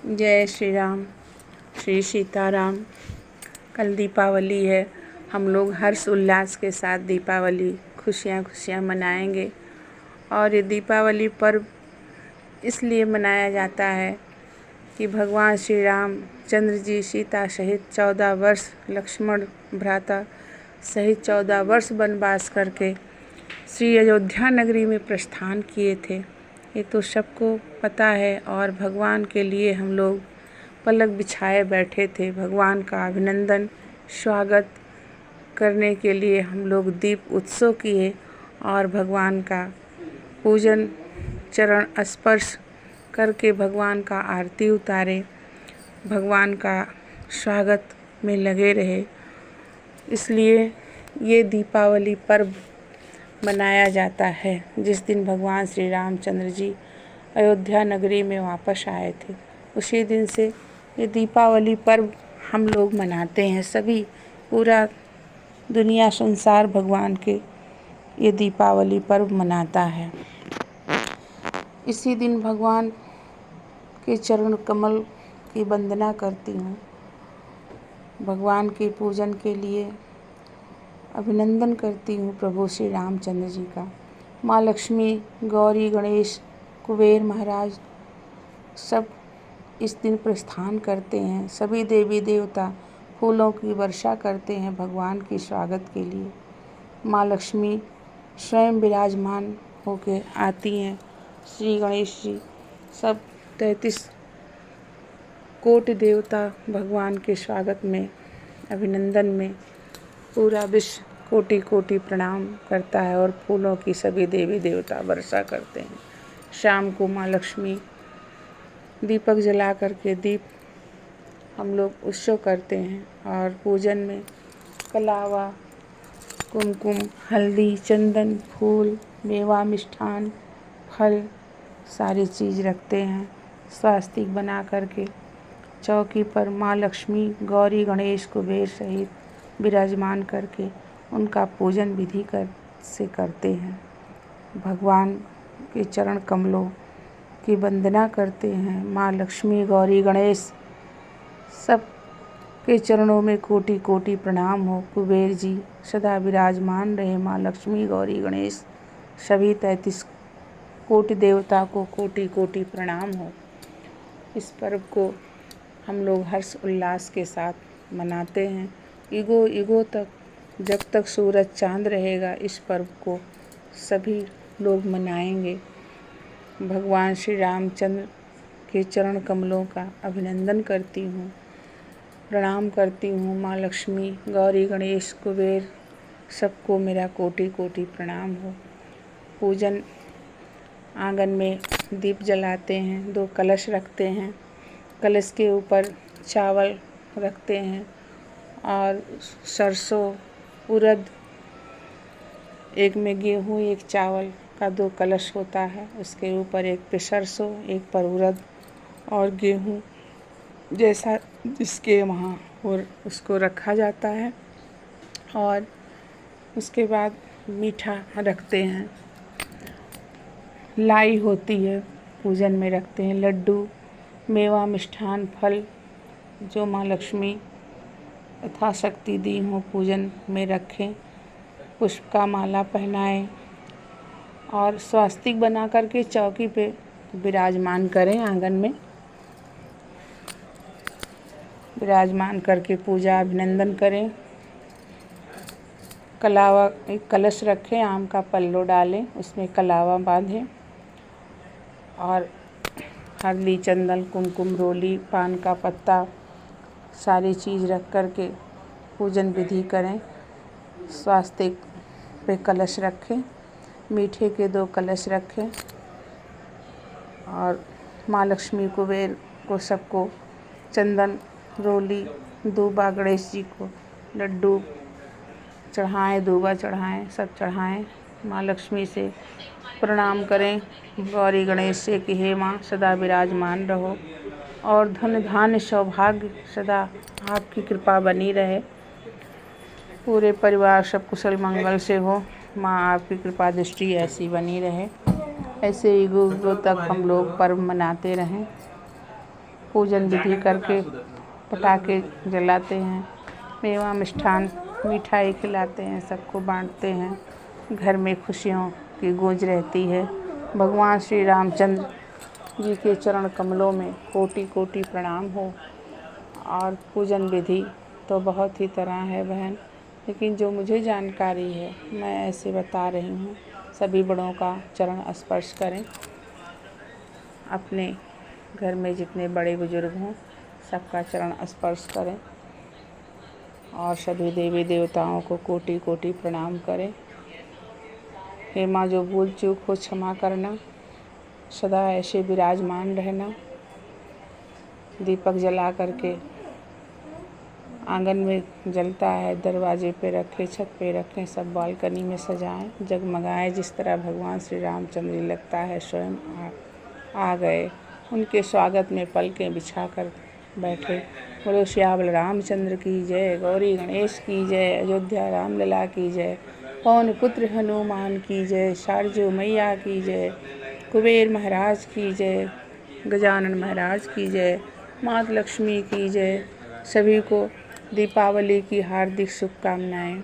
जय श्री राम, श्री सीताराम। कल दीपावली है। हम लोग हर्ष उल्लास के साथ दीपावली खुशियाँ मनाएंगे। और ये दीपावली पर्व इसलिए मनाया जाता है कि भगवान श्री राम चंद्र जी सीता सहित 14 वर्ष, लक्ष्मण भ्राता सहित 14 वर्ष वनवास करके श्री अयोध्या नगरी में प्रस्थान किए थे। ये तो सबको पता है। और भगवान के लिए हम लोग पलक बिछाए बैठे थे। भगवान का अभिनंदन स्वागत करने के लिए हम लोग दीप उत्सव किए और भगवान का पूजन चरण स्पर्श करके भगवान का आरती उतारे, भगवान का स्वागत में लगे रहे। इसलिए ये दीपावली पर्व मनाया जाता है, जिस दिन भगवान श्री रामचंद्र जी अयोध्या नगरी में वापस आए थे। उसी दिन से ये दीपावली पर्व हम लोग मनाते हैं। सभी पूरा दुनिया संसार भगवान के ये दीपावली पर्व मनाता है। इसी दिन भगवान के चरण कमल की वंदना करती हूँ। भगवान के पूजन के लिए अभिनंदन करती हूँ प्रभु श्री रामचंद्र जी का। माँ लक्ष्मी, गौरी, गणेश, कुबेर महाराज सब इस दिन प्रस्थान करते हैं। सभी देवी देवता फूलों की वर्षा करते हैं भगवान के स्वागत के लिए। माँ लक्ष्मी स्वयं विराजमान होकर आती हैं। श्री गणेश जी सब 33 कोटि देवता भगवान के स्वागत में, अभिनंदन में पूरा विश्व कोटि कोटि प्रणाम करता है और फूलों की सभी देवी देवता वर्षा करते हैं। शाम को माँ लक्ष्मी दीपक जला करके दीप हम लोग उत्सव करते हैं और पूजन में कलावा, कुमकुम, हल्दी, चंदन, फूल, मेवा, मिष्ठान, फल सारी चीज़ रखते हैं। स्वास्तिक बना करके चौकी पर माँ लक्ष्मी, गौरी, गणेश, कुबेर सहित विराजमान करके उनका पूजन विधि से करते हैं। भगवान के चरण कमलों की वंदना करते हैं। माँ लक्ष्मी, गौरी, गणेश सब के चरणों में कोटि कोटि प्रणाम हो। कुबेर जी सदा विराजमान रहे। माँ लक्ष्मी, गौरी, गणेश सभी 33 कोटि देवता को कोटि कोटि प्रणाम हो। इस पर्व को हम लोग हर्ष उल्लास के साथ मनाते हैं। युगों तक, जब तक सूरज चांद रहेगा, इस पर्व को सभी लोग मनाएंगे। भगवान श्री रामचंद्र के चरण कमलों का अभिनंदन करती हूँ, प्रणाम करती हूँ। माँ लक्ष्मी, गौरी, गणेश, कुबेर सबको मेरा कोटि कोटि प्रणाम हो। पूजन आंगन में दीप जलाते हैं, 2 कलश रखते हैं। कलश के ऊपर चावल रखते हैं और सरसों, उड़द, एक में गेहूँ, एक चावल का 2 कलश होता है। उसके ऊपर एक पे सरसों, एक पर उड़द और गेहूँ जैसा जिसके वहाँ और उसको रखा जाता है। और उसके बाद मीठा रखते हैं। लाई होती है, पूजन में रखते हैं। लड्डू, मेवा, मिष्ठान, फल जो माँ लक्ष्मी यथाशक्ति दी हों पूजन में रखें। पुष्प का माला पहनाएं और स्वास्तिक बना करके चौकी पे विराजमान करें। आंगन में विराजमान करके पूजा अभिनंदन करें। कलावा, एक कलश रखें, आम का पल्लो डालें, उसमें कलावा बांधें और हल्दी, चंदन, कुमकुम, रोली, पान का पत्ता सारी चीज़ रख कर के पूजन विधि करें। स्वास्तिक पे कलश रखें, मीठे के 2 कलश रखें और माँ लक्ष्मी, कुबेर को सबको चंदन, रोली, दूबा, गणेश जी को लड्डू चढ़ाएं, दूबा चढ़ाएं, सब चढ़ाएं। माँ लक्ष्मी से प्रणाम करें, गौरी गणेश से कि हे माँ सदा विराजमान रहो और धन धान्य सौभाग्य सदा आपकी कृपा बनी रहे। पूरे परिवार सब कुशल मंगल से हो। माँ आपकी कृपा दृष्टि ऐसी बनी रहे। ऐसे युगों तक हम लोग पर्व मनाते रहें। पूजन विधि करके पटाखे जलाते हैं, मेवा मिष्ठान मिठाई खिलाते हैं, सबको बांटते हैं। घर में खुशियों की गूंज रहती है। भगवान श्री रामचंद्र जी के चरण कमलों में कोटि कोटि प्रणाम हो। और पूजन विधि तो बहुत ही तरह है बहन, लेकिन जो मुझे जानकारी है मैं ऐसे बता रही हूँ। सभी बड़ों का चरण स्पर्श करें, अपने घर में जितने बड़े बुजुर्ग हों सबका चरण स्पर्श करें और सभी देवी देवताओं को कोटि कोटि प्रणाम करें। हे माँ, जो भूल चूक हो क्षमा करना, सदा ऐसे विराजमान रहना। दीपक जला करके आंगन में जलता है, दरवाजे पे रखें, छत पे रखें, सब बालकनी में सजाएं, जगमगाएं। जिस तरह भगवान श्री रामचंद्र जी लगता है स्वयं आ गए, उनके स्वागत में पलकें बिछा कर बैठे। बोलो श्यावल रामचंद्र की जय, गौरी गणेश की जय, अयोध्या रामलला की जय, पवन पुत्र हनुमान की जय, शारजू मैया की जय, कुबेर महाराज की जय, गजानन महाराज की जय, माता लक्ष्मी की जय। सभी को दीपावली की हार्दिक शुभकामनाएं।